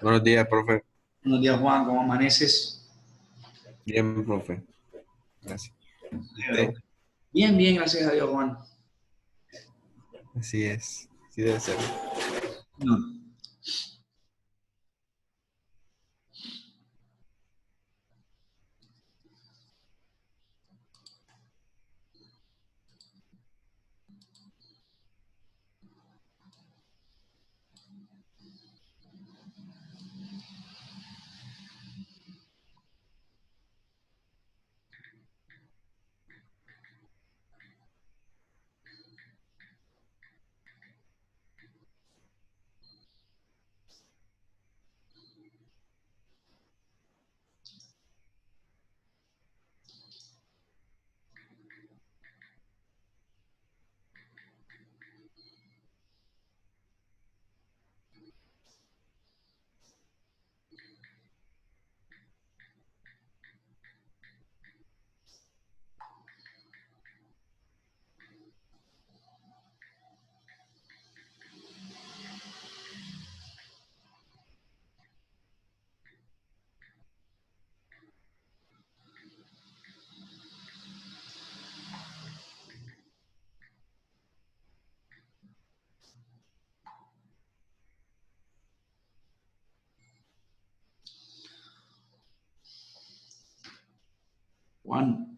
Buenos días, profe. Buenos días, Juan, ¿cómo amaneces? Bien, profe. Gracias. Pero, ¿Usted? bien, bien, gracias a Dios, Juan. Así es. Sí debe ser. No. Juan,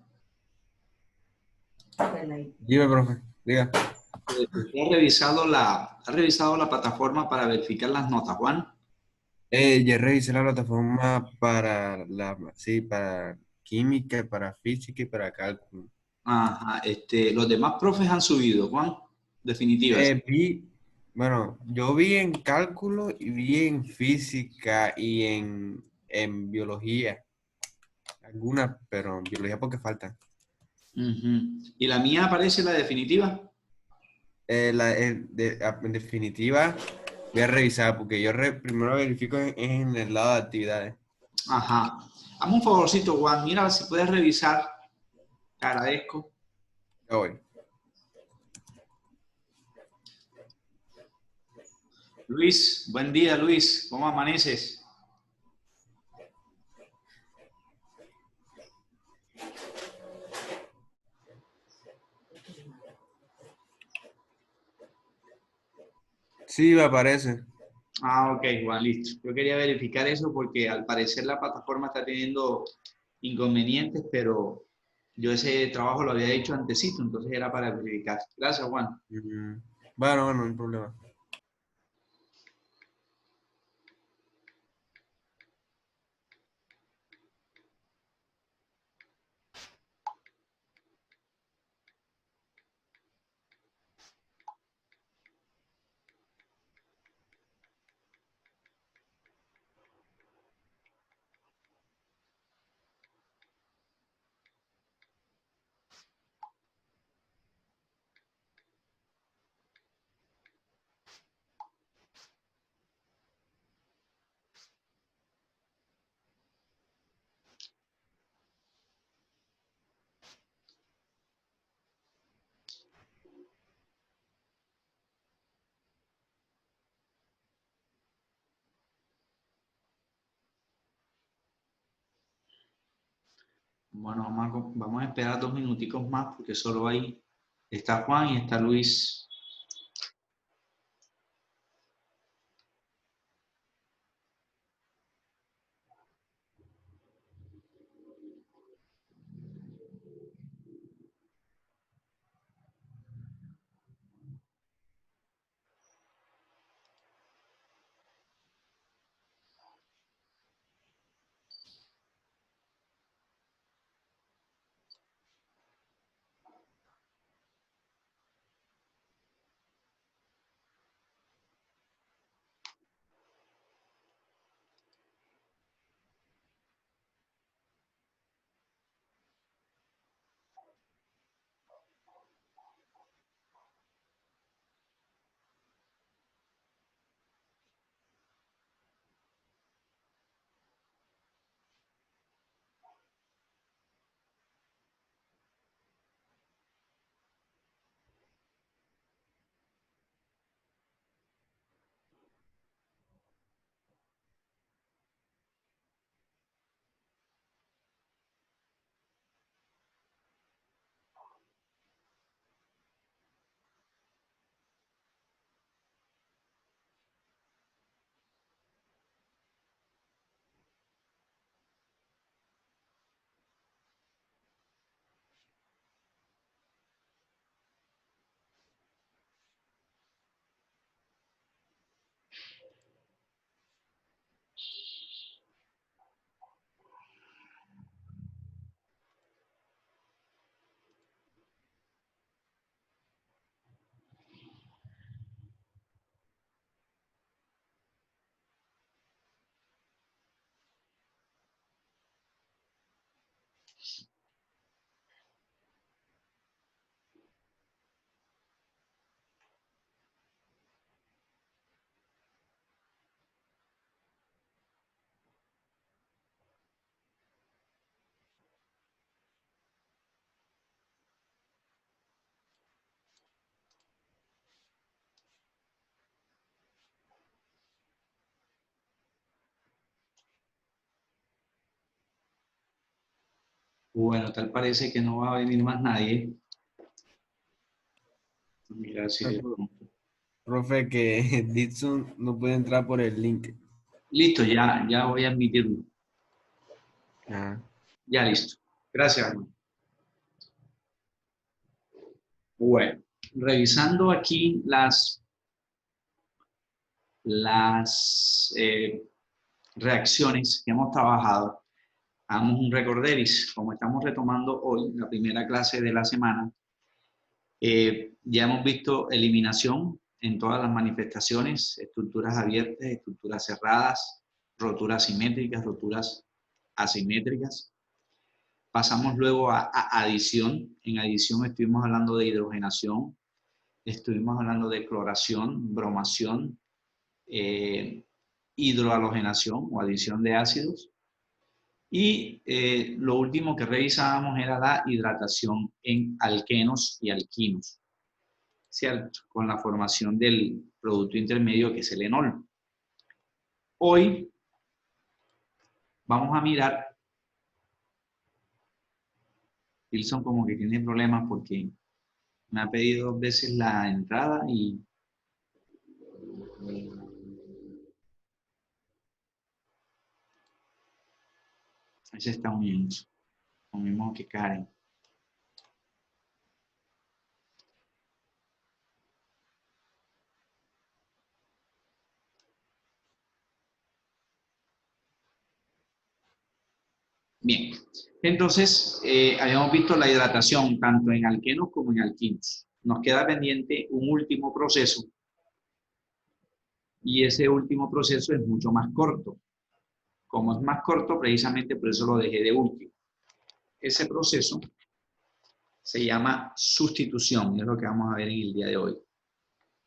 Dime, profe. Diga. ¿usted ha revisado la plataforma para verificar las notas, Juan? Ya revisé la plataforma sí, para química, para física y para cálculo. Ajá, los demás profes han subido, Juan, definitivas. Vi, bueno, yo vi en cálculo y vi en física y en biología. Algunas, pero en biología porque faltan. Ujú. ¿Y la mía aparece la definitiva? En definitiva, voy a revisar porque primero verifico en el lado de actividades. Ajá. Hazme un favorcito, Juan, mira si puedes revisar, te agradezco. Ya voy. Luis, buen día, Luis, ¿cómo amaneces? Sí, me aparece. Ah, ok, Juan, listo. Yo quería verificar eso porque al parecer la plataforma está teniendo inconvenientes, pero yo ese trabajo lo había hecho antesito, entonces era para verificar. Gracias, Juan. Mm, bueno, no hay problema. Bueno, vamos a esperar 2 minuticos más porque solo ahí está Juan y está Luis. Bueno, tal parece que no va a venir más nadie. Mira si de pronto. Profe, que Dixon no puede entrar por el link. Listo, ya voy a admitirlo. Ah, Ya listo. Gracias, hermano. Bueno, revisando aquí las reacciones que hemos trabajado, hagamos un recorderis. Como estamos retomando hoy la primera clase de la semana, ya hemos visto eliminación en todas las manifestaciones, estructuras abiertas, estructuras cerradas, roturas simétricas, roturas asimétricas. Pasamos luego a adición. En adición estuvimos hablando de hidrogenación, estuvimos hablando de cloración, bromación, hidrohalogenación o adición de ácidos. Y lo último que revisábamos era la hidratación en alquenos y alquinos, ¿cierto? Con la formación del producto intermedio que es el enol. Hoy vamos a mirar, Wilson como que tiene problemas porque me ha pedido 2 veces la entrada y se está uniendo, lo mismo que Karen. Bien, entonces habíamos visto la hidratación tanto en alquenos como en alquinos. Nos queda pendiente un último proceso y ese último proceso es mucho más corto. Como es más corto, precisamente por eso lo dejé de último. Ese proceso se llama sustitución, es lo que vamos a ver en el día de hoy,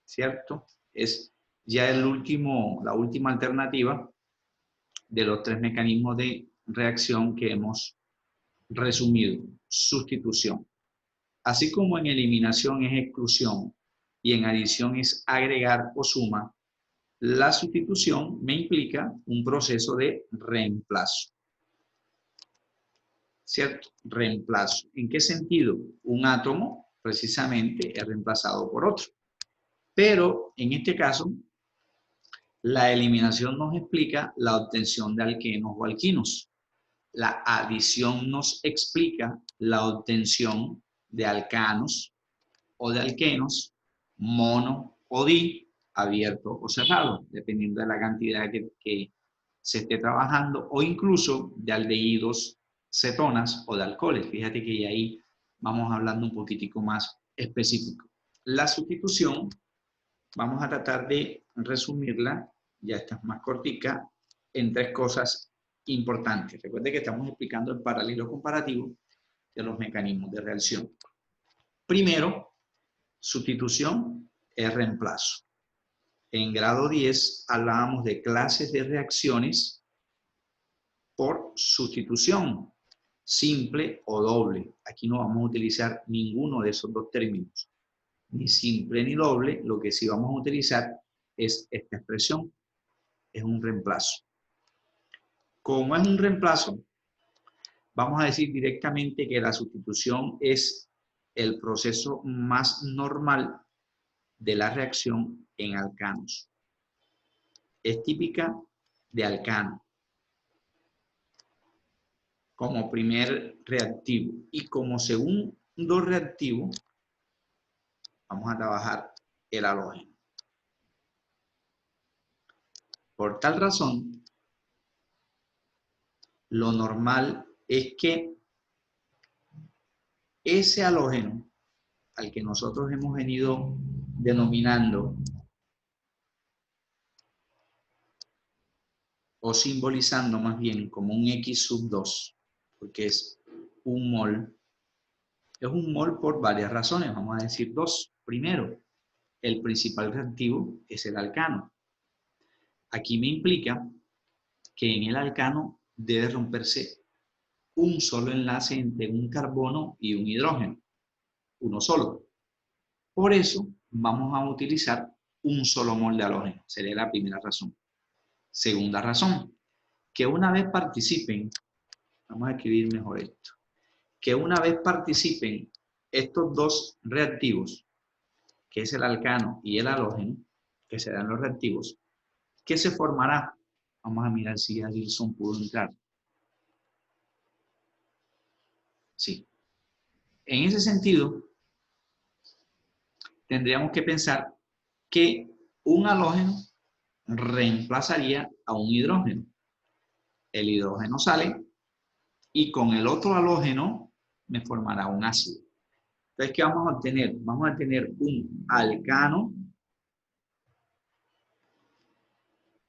¿cierto? Es ya la última alternativa de los 3 mecanismos de reacción que hemos resumido, sustitución. Así como en eliminación es exclusión y en adición es agregar o suma, la sustitución me implica un proceso de reemplazo. ¿Cierto? Reemplazo. ¿En qué sentido? Un átomo, precisamente, es reemplazado por otro. Pero, en este caso, la eliminación nos explica la obtención de alquenos o alquinos. La adición nos explica la obtención de alcanos o de alquenos, mono o di, abierto o cerrado, dependiendo de la cantidad que se esté trabajando, o incluso de aldehídos, cetonas o de alcoholes. Fíjate que ahí vamos hablando un poquitico más específico. La sustitución, vamos a tratar de resumirla, ya está más cortica, en 3 cosas importantes. Recuerde que estamos explicando el paralelo comparativo de los mecanismos de reacción. Primero, sustitución es reemplazo. En grado 10 hablábamos de clases de reacciones por sustitución, simple o doble. Aquí no vamos a utilizar ninguno de esos 2 términos, ni simple ni doble. Lo que sí vamos a utilizar es esta expresión, es un reemplazo. Como es un reemplazo, vamos a decir directamente que la sustitución es el proceso más normal de la reacción en alcanos. Es típica de alcano como primer reactivo y como segundo reactivo vamos a trabajar el halógeno. Por tal razón, lo normal es que ese halógeno al que nosotros hemos venido denominando o simbolizando más bien como un X sub 2, porque es un mol. Es un mol por varias razones, vamos a decir dos. Primero, el principal reactivo es el alcano. Aquí me implica que en el alcano debe romperse un solo enlace entre un carbono y un hidrógeno, uno solo. Por eso vamos a utilizar un solo mol de halógeno, sería la primera razón. Segunda razón, que una vez participen, vamos a escribir mejor esto, que una vez participen estos dos reactivos, que es el alcano y el halógeno, que serán los reactivos, ¿qué se formará? Vamos a mirar si Adilson pudo entrar. Sí. En ese sentido, tendríamos que pensar que un halógeno reemplazaría a un hidrógeno. El hidrógeno sale y con el otro halógeno me formará un ácido. Entonces, ¿qué vamos a obtener? Vamos a tener un alcano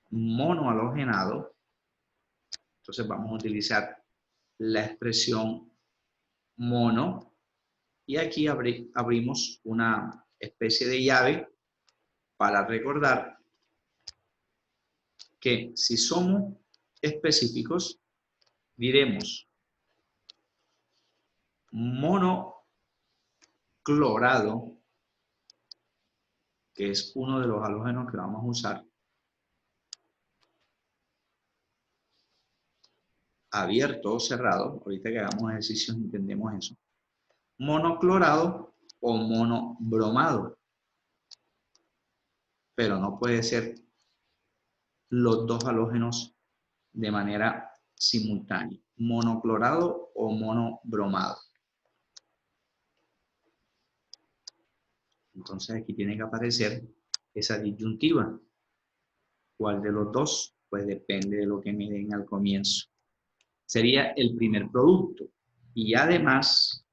monohalogenado. Entonces vamos a utilizar la expresión mono y aquí abrimos una especie de llave para recordar que si somos específicos, diremos monoclorado, que es uno de los halógenos que vamos a usar, abierto o cerrado, ahorita que hagamos ejercicios entendemos eso, monoclorado o monobromado, pero no puede ser los dos halógenos de manera simultánea, monoclorado o monobromado. Entonces aquí tiene que aparecer esa disyuntiva. ¿Cuál de los dos? Pues depende de lo que me den al comienzo. Sería el primer producto. Y además,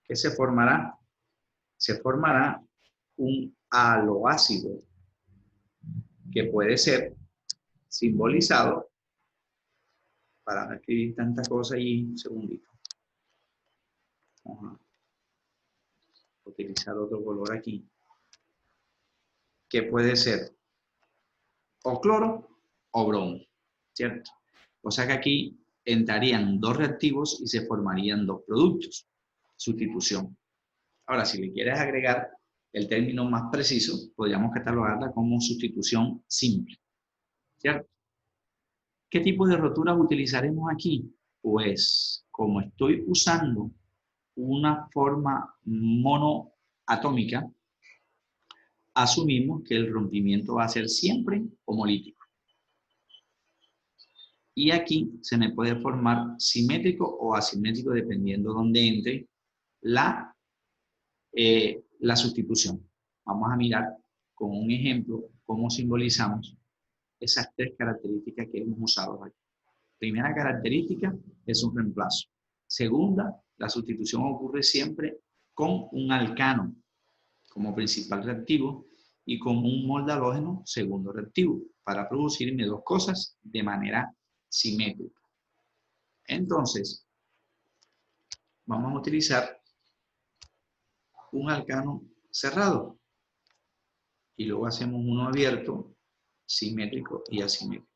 ¿qué se formará? Se formará un aloácido, que puede ser simbolizado, para no escribir tanta cosa ahí, un segundito. Vamos a utilizar otro color aquí. Que puede ser o cloro o bromo, ¿cierto? O sea que aquí entrarían dos reactivos y se formarían dos productos. Sustitución. Ahora, si le quieres agregar el término más preciso, podríamos catalogarla como sustitución simple, ¿cierto? ¿Qué tipo de roturas utilizaremos aquí? Pues como estoy usando una forma monoatómica, asumimos que el rompimiento va a ser siempre homolítico. Y aquí se me puede formar simétrico o asimétrico dependiendo de dónde entre la sustitución. Vamos a mirar con un ejemplo cómo simbolizamos esas tres características que hemos usado aquí. Primera característica es un reemplazo. Segunda, la sustitución ocurre siempre con un alcano como principal reactivo y con un mol de halógeno segundo reactivo para producirme dos cosas de manera simétrica. Entonces, vamos a utilizar un alcano cerrado y luego hacemos uno abierto, simétrico y asimétrico.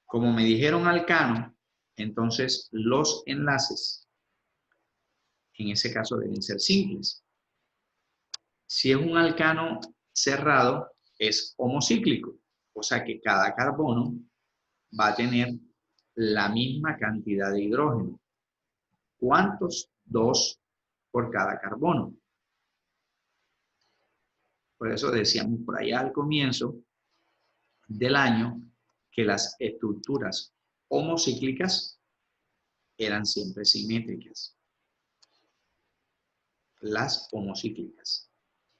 Como me dijeron alcano, entonces los enlaces en ese caso deben ser simples. Si es un alcano cerrado, es homocíclico, o sea que cada carbono va a tener la misma cantidad de hidrógeno. ¿Cuántos? 2 por cada carbono. Por eso decíamos por allá al comienzo del año que las estructuras homocíclicas eran siempre simétricas. Las homocíclicas.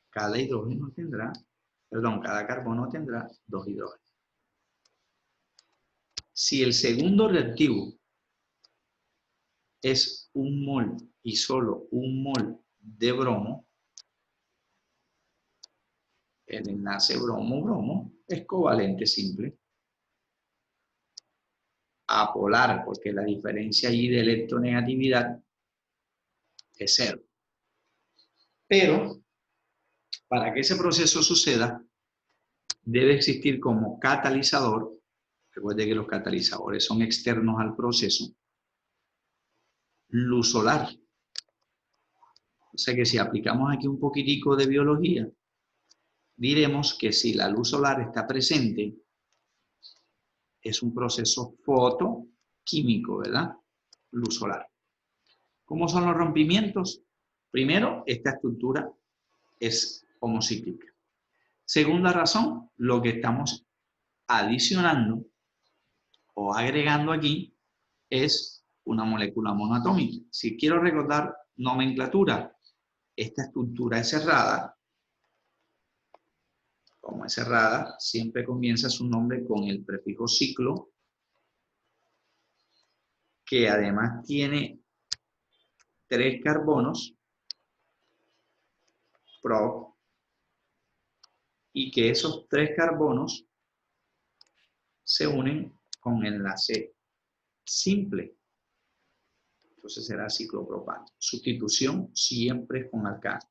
Cada hidrógeno tendrá, cada carbono tendrá 2 hidrógenos. Si el segundo reactivo es un mol y solo un mol de bromo, el enlace bromo-bromo es covalente simple. Apolar, porque la diferencia allí de electronegatividad es 0. Pero para que ese proceso suceda, debe existir como catalizador, recuerde que los catalizadores son externos al proceso, luz solar. O sea que si aplicamos aquí un poquitico de biología, diremos que si la luz solar está presente, es un proceso fotoquímico, ¿verdad? Luz solar. ¿Cómo son los rompimientos? Primero, esta estructura es homocíclica. Segunda razón, lo que estamos adicionando o agregando aquí es una molécula monoatómica. Si quiero recordar nomenclatura, esta estructura es cerrada. Como es cerrada, siempre comienza su nombre con el prefijo ciclo, que además tiene 3 carbonos, pro, y que esos 3 carbonos se unen con enlace simple. Entonces será ciclopropano. Sustitución siempre con alcano.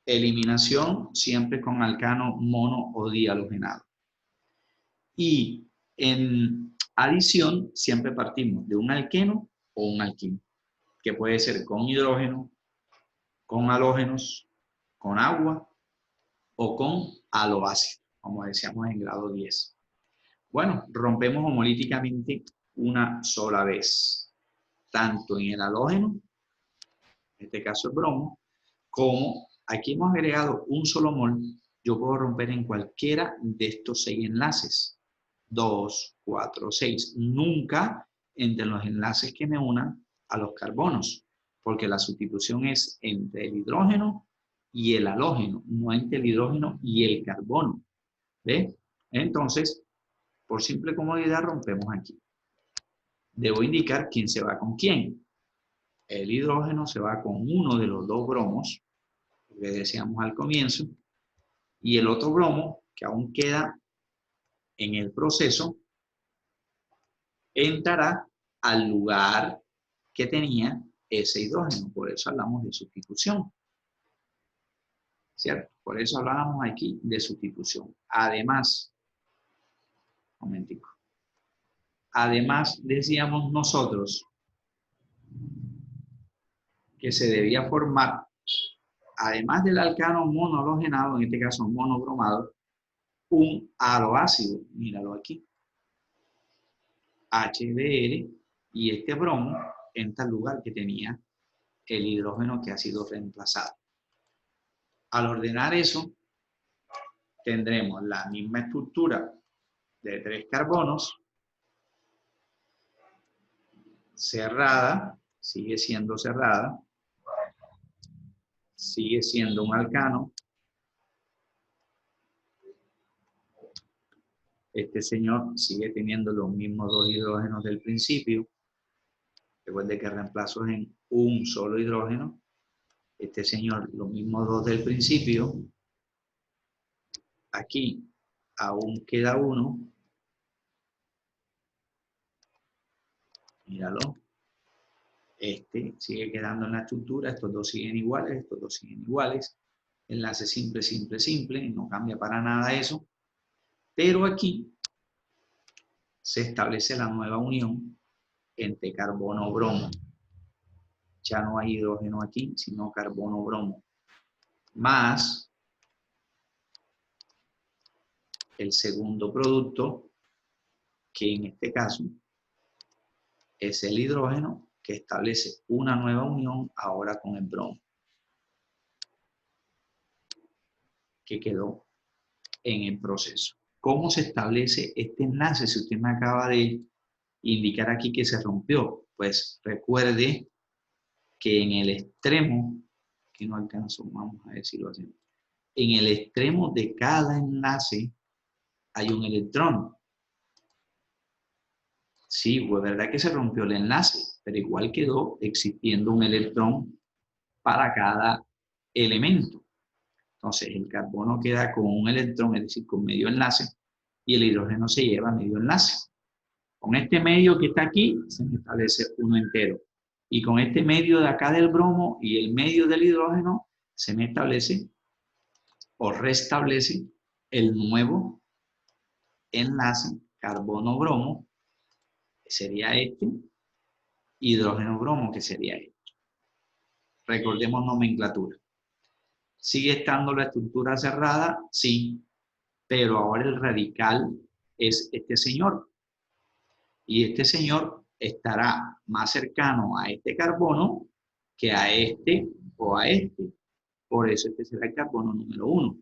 Eliminación siempre con alcano mono o dihalogenado. Y en adición siempre partimos de un alqueno o un alquino, que puede ser con hidrógeno, con halógenos, con agua o con aloácido, como decíamos en grado 10. Bueno, rompemos homolíticamente una sola vez, tanto en el halógeno, en este caso el bromo, como aquí hemos agregado un solo mol, yo puedo romper en cualquiera de estos 6 enlaces, 2, 4, 6, nunca entre los enlaces que me unan a los carbonos, porque la sustitución es entre el hidrógeno y el halógeno, no entre el hidrógeno y el carbono. ¿Ve? Entonces, por simple comodidad rompemos aquí. Debo indicar quién se va con quién. El hidrógeno se va con uno de los 2 bromos, que decíamos al comienzo, y el otro bromo, que aún queda en el proceso, entrará al lugar que tenía ese hidrógeno. Por eso hablamos de sustitución. ¿Cierto? Por eso hablábamos aquí de sustitución. Además, un momentico. Además, decíamos nosotros que se debía formar, además del alcano monohalogenado, en este caso monobromado, un aloácido. Míralo aquí. HBr, y este bromo entra al lugar que tenía el hidrógeno que ha sido reemplazado. Al ordenar eso, tendremos la misma estructura de 3 carbonos, cerrada, sigue siendo cerrada, sigue siendo un alcano. Este señor sigue teniendo los mismos 2 hidrógenos del principio. Recuerde que reemplazo en un solo hidrógeno. Este señor, los mismos 2 del principio. Aquí aún queda uno. Míralo. Este sigue quedando en la estructura. Estos 2 siguen iguales, estos 2 siguen iguales. Enlace simple, simple, simple. No cambia para nada eso. Pero aquí se establece la nueva unión entre carbono-bromo. Ya no hay hidrógeno aquí, sino carbono-bromo. Más el segundo producto, que en este caso es el hidrógeno, que establece una nueva unión ahora con el bromo, que quedó en el proceso. ¿Cómo se establece este enlace? Si usted me acaba de indicar aquí que se rompió, pues recuerde que en el extremo, que no alcanzo, vamos a decirlo así, en el extremo de cada enlace hay un electrón. Sí, pues es verdad que se rompió el enlace, pero igual quedó existiendo un electrón para cada elemento. Entonces, el carbono queda con un electrón, es decir, con medio enlace, y el hidrógeno se lleva medio enlace. Con este medio que está aquí, se establece uno entero. Y con este medio de acá del bromo y el medio del hidrógeno se me establece o restablece el nuevo enlace carbono-bromo, que sería este, hidrógeno-bromo, que sería este. Recordemos nomenclatura. ¿Sigue estando la estructura cerrada? Sí, pero ahora el radical es este señor. Y este señor estará más cercano a este carbono que a este o a este. Por eso este será el carbono número 1.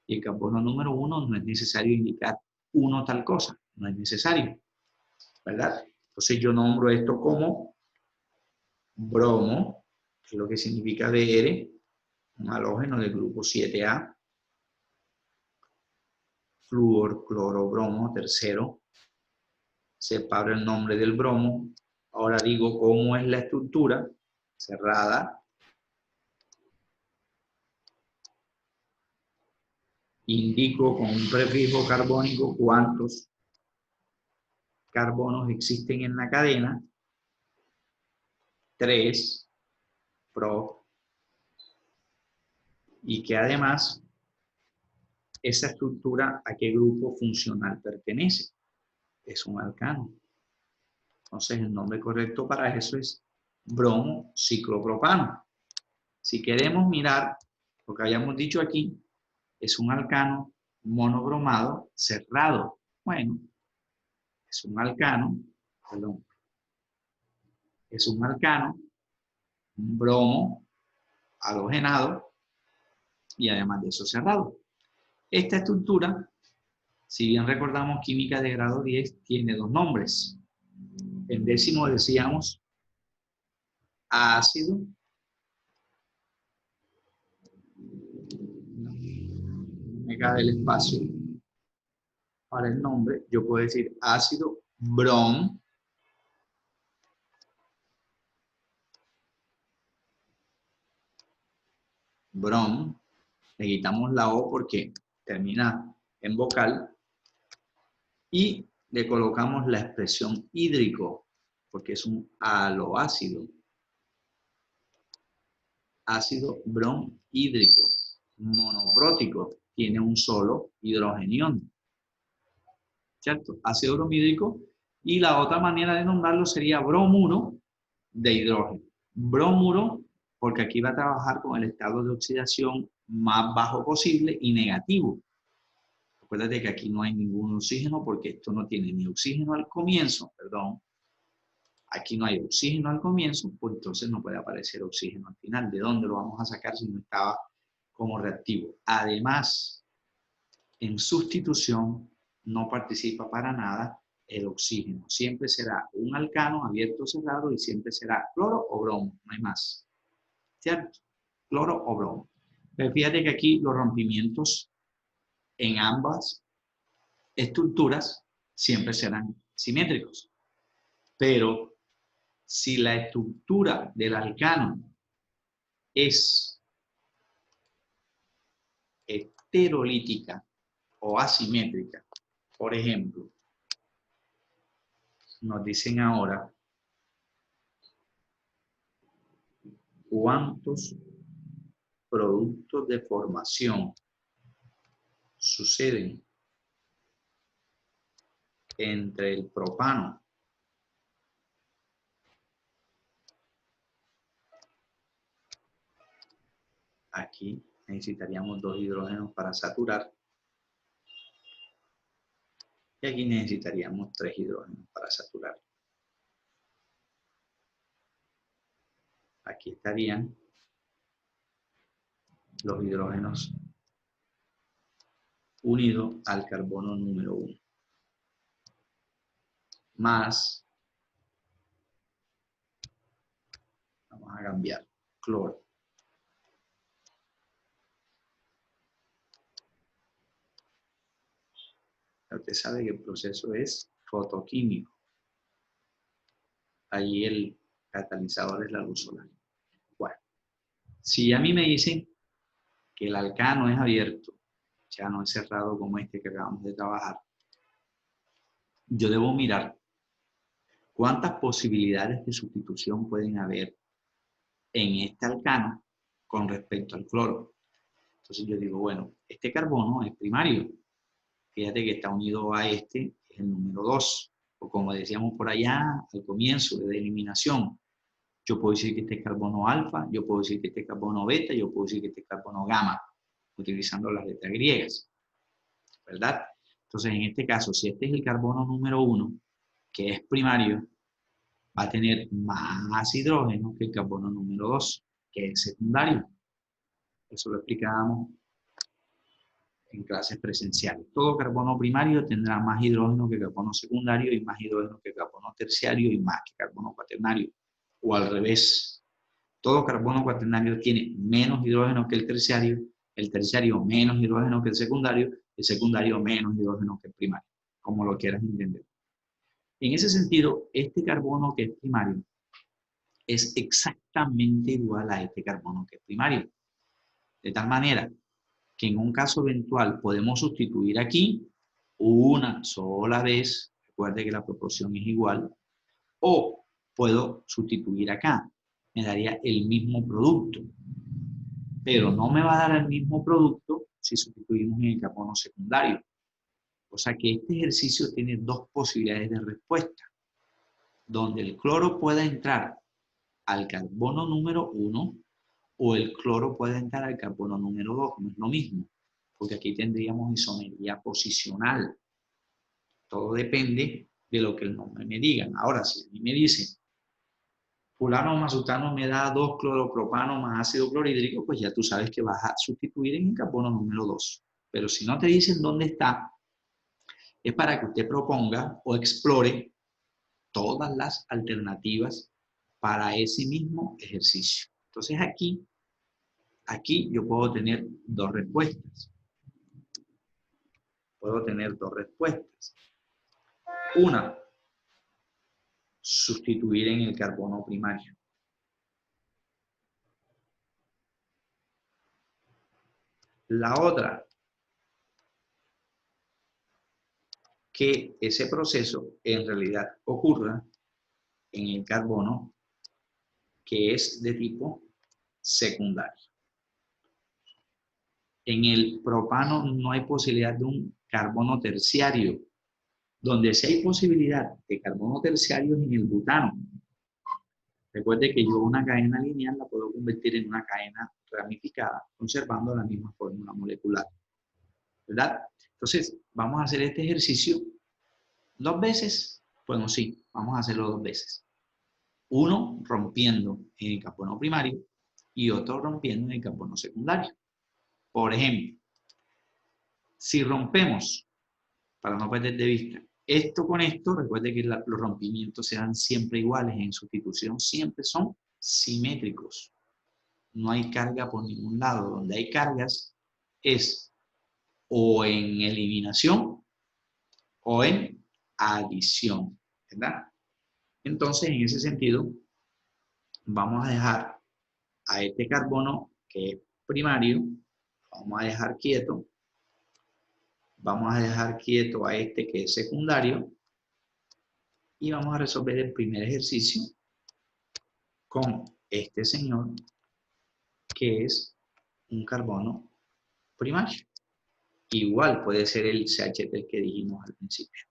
Y el carbono número 1 no es necesario indicar uno tal cosa, no es necesario, ¿verdad? Entonces yo nombro esto como bromo, que es lo que significa Br, un halógeno del grupo 7A, flúor, cloro, bromo, tercero, separo el nombre del bromo, ahora digo cómo es la estructura, cerrada, indico con un prefijo carbónico cuántos carbonos existen en la cadena, 3, pro, y que además esa estructura a qué grupo funcional pertenece. Es un alcano. Entonces el nombre correcto para eso es bromo ciclopropano. Si queremos mirar lo que habíamos dicho aquí, es un alcano monobromado cerrado. Bueno, es un alcano, perdón, es un alcano, un bromo halogenado y además de eso cerrado. Esta estructura, si bien recordamos química de grado 10, tiene dos nombres. En décimo decíamos ácido, no me cabe el espacio para el nombre, yo puedo decir ácido brom, brom, le quitamos la O porque termina en vocal y le colocamos la expresión hídrico porque es un aloácido, ácido bromhídrico, monoprótico, tiene un solo hidrogenión, ¿cierto? Ácido bromhídrico, y la otra manera de nombrarlo sería bromuro de hidrógeno. Bromuro, porque aquí va a trabajar con el estado de oxidación más bajo posible y negativo. Acuérdate que aquí no hay ningún oxígeno porque esto no tiene ni oxígeno al comienzo, perdón. Aquí no hay oxígeno al comienzo, pues entonces no puede aparecer oxígeno al final. ¿De dónde lo vamos a sacar si no estaba como reactivo? Además, en sustitución no participa para nada el oxígeno. Siempre será un alcano abierto o cerrado y siempre será cloro o bromo, no hay más. ¿Cierto? Cloro o bromo. Pero fíjate que aquí los rompimientos en ambas estructuras siempre serán simétricos. Pero si la estructura del alcano es heterolítica o asimétrica, por ejemplo, nos dicen ahora cuántos productos de formación suceden entre el propano aquí necesitaríamos 2 hidrógenos para saturar y aquí necesitaríamos 3 hidrógenos para saturar. Aquí estarían los hidrógenos unidos al carbono número 1 más, vamos a cambiar, cloro. Usted sabe que el proceso es fotoquímico. Allí el catalizador es la luz solar. Bueno, si a mí me dicen que el alcano es abierto, ya no es cerrado como este que acabamos de trabajar, yo debo mirar ¿Cuántas posibilidades de sustitución pueden haber en este alcano con respecto al cloro? Entonces yo digo, bueno, este carbono es primario. Fíjate que está unido a este, que es el número 2. O como decíamos por allá al comienzo de eliminación, yo puedo decir que este es carbono alfa, yo puedo decir que este es carbono beta, yo puedo decir que este es carbono gamma, utilizando las letras griegas, ¿verdad? Entonces, en este caso, si este es el carbono número 1, que es primario, va a tener más hidrógeno que el carbono número 2, que es secundario. Eso lo explicábamos en clases presenciales. Todo carbono primario tendrá más hidrógeno que carbono secundario y más hidrógeno que carbono terciario y más que carbono cuaternario. O al revés. Todo carbono cuaternario tiene menos hidrógeno que el terciario menos hidrógeno que el secundario menos hidrógeno que el primario, como lo quieras entender. En ese sentido, este carbono que es primario es exactamente igual a este carbono que es primario. De tal manera que en un caso eventual podemos sustituir aquí una sola vez, recuerde que la proporción es igual, o puedo sustituir acá, me daría el mismo producto, pero no me va a dar el mismo producto si sustituimos en el carbono secundario. O sea que este ejercicio tiene dos posibilidades de respuesta, donde el cloro pueda entrar al carbono número 1 o el cloro puede entrar al carbono número 2, no es lo mismo, porque aquí tendríamos isomería posicional. Todo depende de lo que el nombre me diga. Ahora, si a mí me dicen, fulano más sutano me da 2 cloropropano más ácido clorhídrico, pues ya tú sabes que vas a sustituir en el carbono número 2. Pero si no te dicen dónde está, es para que usted proponga o explore todas las alternativas para ese mismo ejercicio. Entonces aquí yo puedo tener dos respuestas. Puedo tener dos respuestas. Una, sustituir en el carbono primario. La otra, que ese proceso en realidad ocurra en el carbono que es de tipo secundario. En el propano no hay posibilidad de un carbono terciario. Donde sí hay posibilidad de carbono terciario es en el butano. Recuerde que yo una cadena lineal la puedo convertir en una cadena ramificada, conservando la misma fórmula molecular. ¿Verdad? Entonces, vamos a hacer este ejercicio 2 veces. Bueno, sí, vamos a hacerlo 2 veces. Uno rompiendo en el carbono primario y otro rompiendo en el carbono secundario. Por ejemplo, si rompemos, para no perder de vista, esto con esto, recuerde que los rompimientos serán siempre iguales, en sustitución siempre son simétricos. No hay carga por ningún lado. Donde hay cargas es o en eliminación o en adición, ¿verdad? Entonces, en ese sentido, vamos a dejar a este carbono que es primario, vamos a dejar quieto. Vamos a dejar quieto a este que es secundario y vamos a resolver el primer ejercicio con este señor que es un carbono primario. Igual puede ser el CH3 que dijimos al principio.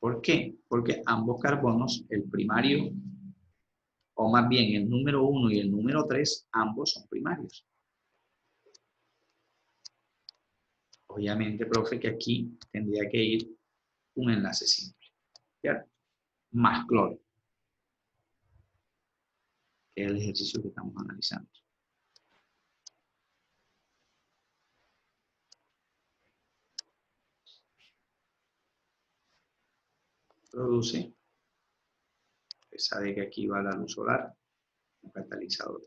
¿Por qué? Porque ambos carbonos, el primario, o más bien el número 1 y el número 3, ambos son primarios. Obviamente, profe, que aquí tendría que ir un enlace simple, ¿cierto? Más cloro, que es el ejercicio que estamos analizando. Produce, usted sabe que aquí va la luz solar, un catalizador.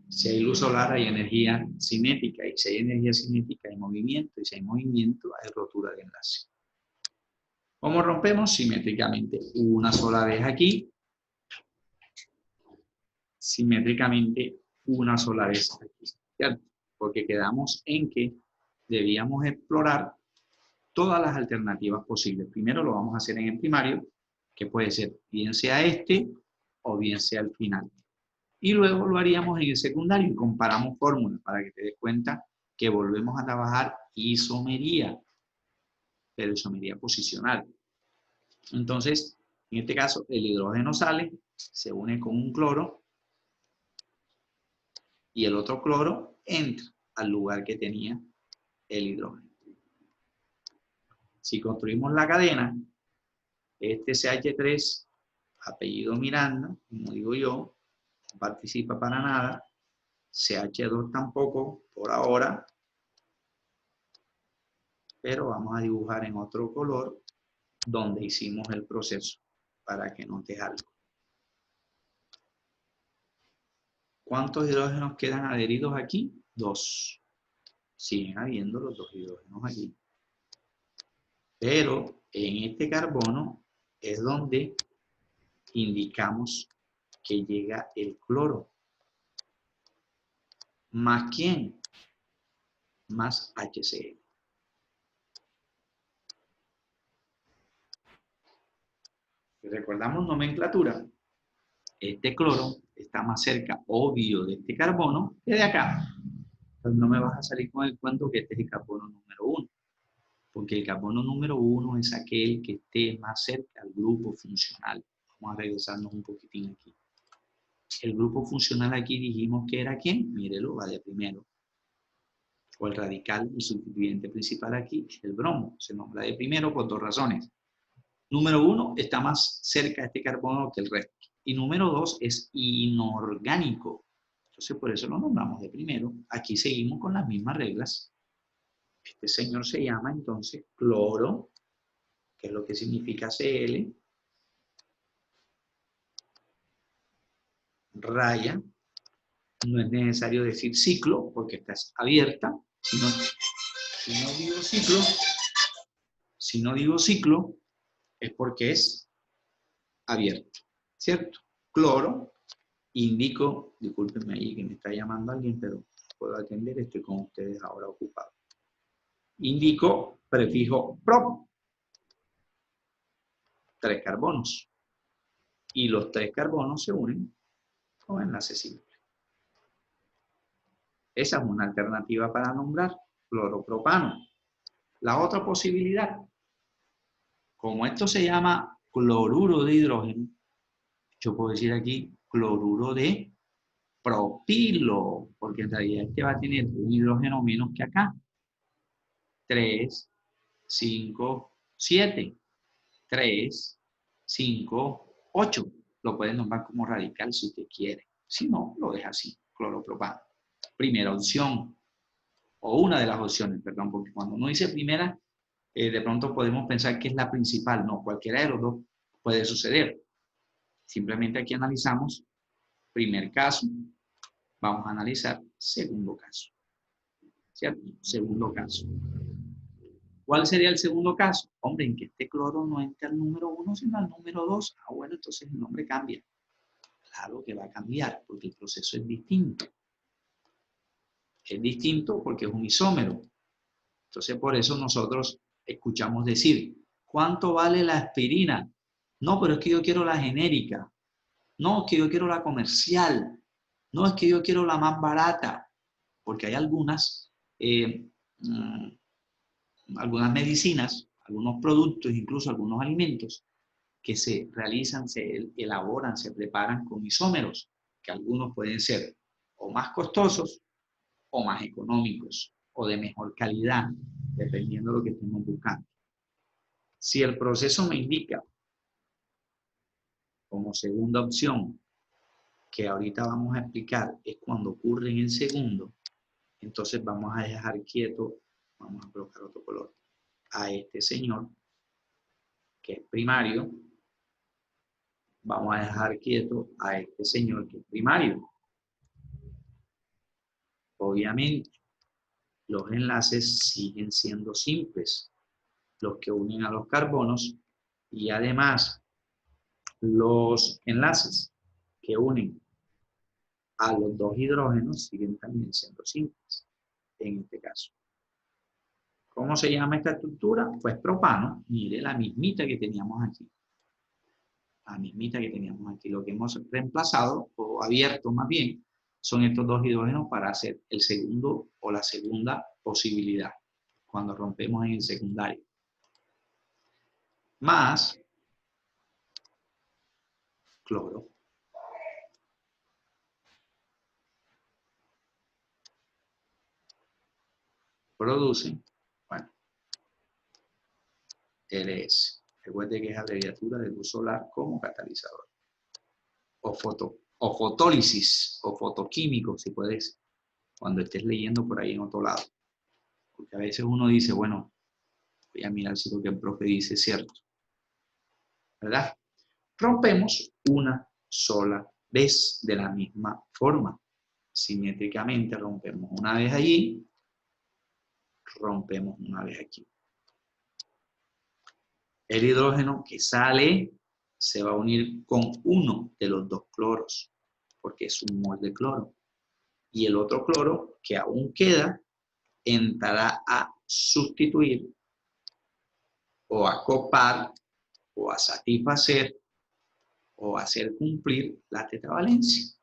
Si hay luz solar hay energía cinética, y si hay energía cinética hay movimiento, y si hay movimiento hay rotura de enlace. ¿Cómo rompemos? Simétricamente, una sola vez aquí, simétricamente una sola vez aquí, ¿cierto? Porque quedamos en que debíamos explorar todas las alternativas posibles. Primero lo vamos a hacer en el primario, que puede ser bien sea este o bien sea el final. Y luego lo haríamos en el secundario y comparamos fórmulas para que te des cuenta que volvemos a trabajar isomería, pero isomería posicional. Entonces, en este caso, el hidrógeno sale, se une con un cloro y el otro cloro entra al lugar que tenía el hidrógeno. Si construimos la cadena, este CH3, apellido Miranda, como digo yo, no participa para nada, CH2 tampoco por ahora, pero vamos a dibujar en otro color donde hicimos el proceso para que notes algo. ¿Cuántos hidrógenos quedan adheridos aquí? 2. Siguen habiendo los 2 hidrógenos aquí. Pero en este carbono es donde indicamos que llega el cloro. ¿Más quién? Más HCl. Recordamos nomenclatura. Este cloro está más cerca, obvio, de este carbono que de acá. Entonces no me vas a salir con el cuento que este es el carbono número 1. Porque el carbono número 1 es aquel que esté más cerca al grupo funcional. Vamos a regresarnos un poquitín aquí. El grupo funcional aquí dijimos que era ¿quién? Mírelo, va de primero. O el radical, el sustituyente principal aquí, el bromo. Se nombra de primero por 2 razones. Número 1, está más cerca de este carbono que el resto. Y número 2, es inorgánico. Entonces, por eso lo nombramos de primero. Aquí seguimos con las mismas reglas. Este señor se llama entonces cloro, que es lo que significa Cl, raya. No es necesario decir ciclo, porque esta es abierta. Si no digo ciclo, es porque es abierto, ¿cierto? Cloro, indico, discúlpenme ahí que me está llamando alguien, pero puedo atender, estoy con ustedes ahora ocupado. Indico prefijo prop, 3 carbonos. Y los 3 carbonos se unen con enlace simple. Esa es una alternativa para nombrar cloropropano. La otra posibilidad, como esto se llama cloruro de hidrógeno, yo puedo decir aquí cloruro de propilo, porque en realidad este va a tener un hidrógeno menos que acá. 3, 5, 7. 3, 5, 8. Lo pueden nombrar como radical si usted quiere. Si no, lo deja así, cloropropano. Primera opción, o una de las opciones, perdón, porque cuando uno dice primera, de pronto podemos pensar que es la principal. No, cualquiera de los dos puede suceder. Simplemente aquí analizamos primer caso, vamos a analizar segundo caso. ¿Cierto? Segundo caso. ¿Cuál sería el segundo caso? Hombre, en que este cloro no entra al número 1, sino al número 2. Ah, bueno, entonces el nombre cambia. Claro que va a cambiar, porque el proceso es distinto. Es distinto porque es un isómero. Entonces, por eso nosotros escuchamos decir, ¿cuánto vale la aspirina? No, pero es que yo quiero la genérica. No, es que yo quiero la comercial. No, es que yo quiero la más barata. Porque hay algunas medicinas, algunos productos, incluso algunos alimentos, que se realizan, se elaboran, se preparan con isómeros, que algunos pueden ser o más costosos o más económicos o de mejor calidad, dependiendo de lo que estemos buscando. Si el proceso me indica como segunda opción, que ahorita vamos a explicar, es cuando ocurre en el segundo, entonces vamos a dejar quieto, vamos a colocar otro color, a este señor, que es primario, vamos a dejar quieto a este señor que es primario. Obviamente, los enlaces siguen siendo simples, los que unen a los carbonos, y además los enlaces que unen a los 2 hidrógenos siguen también siendo simples en este caso. ¿Cómo se llama esta estructura? Pues propano. Mire, la mismita que teníamos aquí. La mismita que teníamos aquí. Lo que hemos reemplazado, o abierto más bien, son estos dos hidrógenos para hacer el segundo o la segunda posibilidad, cuando rompemos en el secundario. Más cloro. Producen, bueno, LS. Recuerde que es abreviatura de luz solar como catalizador. O fotólisis, o fotoquímico, si puedes, cuando estés leyendo por ahí en otro lado. Porque a veces uno dice, bueno, voy a mirar si lo que el profe dice es cierto. ¿Verdad? Rompemos una sola vez de la misma forma. Simétricamente rompemos una vez allí, rompemos una vez aquí. El hidrógeno que sale se va a unir con uno de los dos cloros, porque es un mol de cloro. Y el otro cloro que aún queda entrará a sustituir o a copar o a satisfacer o a hacer cumplir la tetravalencia.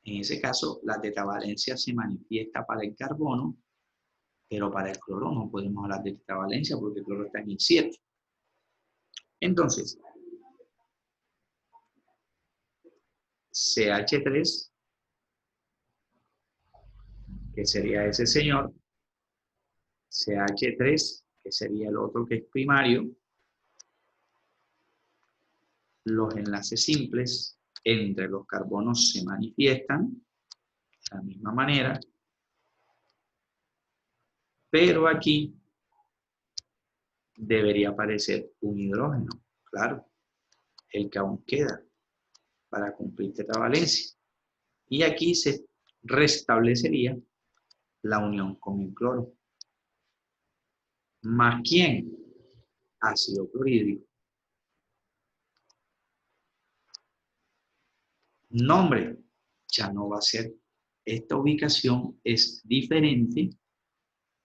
En ese caso, la tetravalencia se manifiesta para el carbono, pero para el cloro no podemos hablar de tetravalencia porque el cloro está en el 7. Entonces, CH3, que sería ese señor, CH3, que sería el otro que es primario, los enlaces simples entre los carbonos se manifiestan de la misma manera, pero aquí debería aparecer un hidrógeno, claro, el que aún queda para cumplir tetravalencia. Y aquí se restablecería la unión con el cloro. ¿Más quién? Ácido clorhídrico. Nombre, ya no va a ser. Esta ubicación es diferente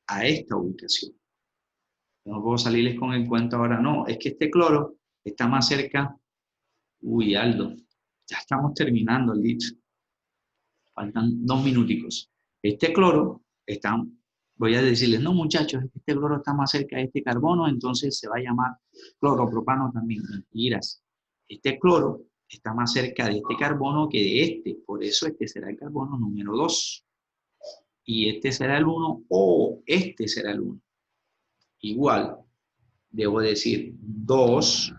a esta ubicación. No puedo salirles con el cuento ahora, no, es que este cloro está más cerca. Uy, Aldo, ya estamos terminando el dicho. Faltan 2 minuticos. Este cloro está, voy a decirles, no muchachos, este cloro está más cerca de este carbono, entonces se va a llamar cloropropano también. Mentiras. Este cloro está más cerca de este carbono que de este, por eso este será el carbono número 2. Y este será el 1 o este será el 1. Igual, debo decir 2,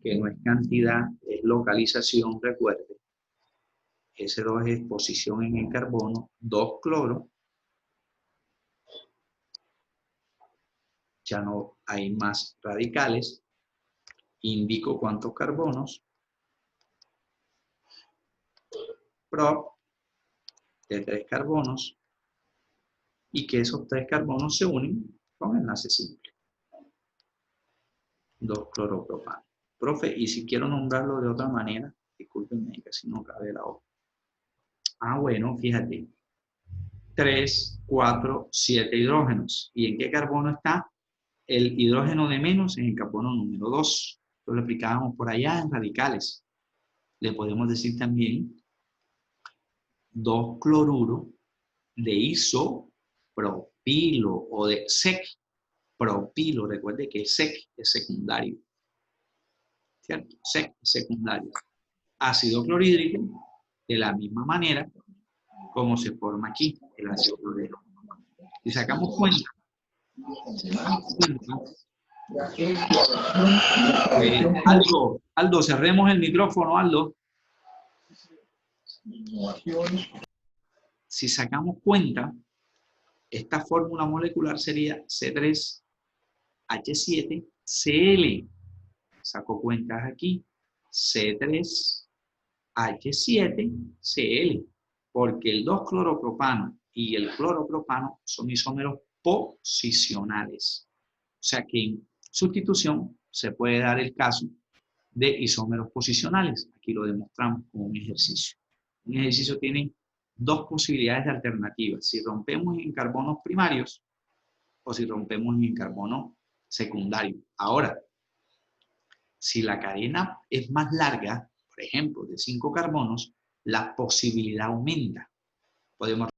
que no es cantidad, es localización, recuerde. S2 es posición en el carbono, 2 cloro. Ya no hay más radicales. Indico cuántos carbonos. Prop de 3 carbonos. Y que esos 3 carbonos se unen con enlace simple. 2 cloropropano. Profe, y si quiero nombrarlo de otra manera, discúlpenme que si no cabe la hoja. Ah, bueno, fíjate. 3, 4, 7 hidrógenos. ¿Y en qué carbono está? El hidrógeno de menos en el carbono número 2. Esto lo explicábamos por allá en radicales. Le podemos decir también 2 cloruro de isopropilo o de sec propilo. Recuerde que sec es secundario. ¿Cierto? Sec es secundario. Ácido clorhídrico, de la misma manera como se forma aquí el ácido clorhídrico. Si sacamos cuenta, Aldo, cerremos el micrófono, Aldo. Si sacamos cuenta, esta fórmula molecular sería C3H7Cl. Saco cuentas aquí. C3H7Cl. Porque el 2-cloropropano y el cloropropano son isómeros posicionales. O sea que en sustitución se puede dar el caso de isómeros posicionales. Aquí lo demostramos como un ejercicio. Un ejercicio tiene dos posibilidades de alternativas, si rompemos en carbonos primarios o si rompemos en carbono secundario. Ahora, si la cadena es más larga, por ejemplo, de 5 carbonos, la posibilidad aumenta. Podemos